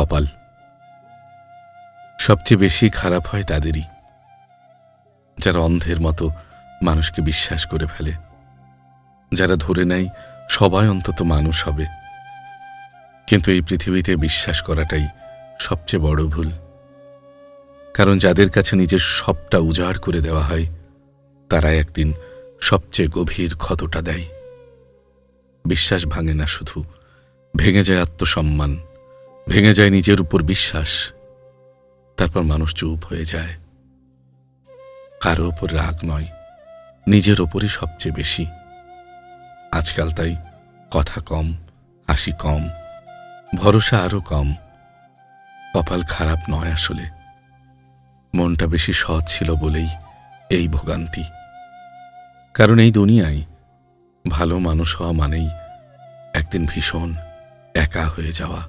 কপাল সবচেয়ে বেশি খারাপ হয় তাদেরই, যারা অন্ধের মতো মানুষকে বিশ্বাস করে ফেলে, যারা ধরে নেয় সবাই অন্তত মানুষ হবে। কিন্তু এই পৃথিবীতে বিশ্বাস করাটাই সবচেয়ে বড় ভুল। কারণ যাদের কাছে নিজের সবটা উজাড় করে দেওয়া হয়, তারা একদিন সবচেয়ে গভীর ক্ষতটা দেয়। বিশ্বাস ভাঙে না শুধু, ভেঙে যায় আত্মসম্মান, ভেঙে যায় নিজের উপর বিশ্বাস। তারপর মানুষ চুপ হয়ে যায়। কারো ওপর রাগ নয়, নিজের ওপরই সবচেয়ে বেশি। আজকাল তাই কথা কম, হাসি কম, ভরসা আরো কম। কপাল খারাপ নয় আসলে, মনটা বেশি সৎ ছিল বলেই এই ভোগান্তি। কারণ এই দুনিয়ায় ভালো মানুষ হওয়া মানেই একদিন ভীষণ একা হয়ে যাওয়া।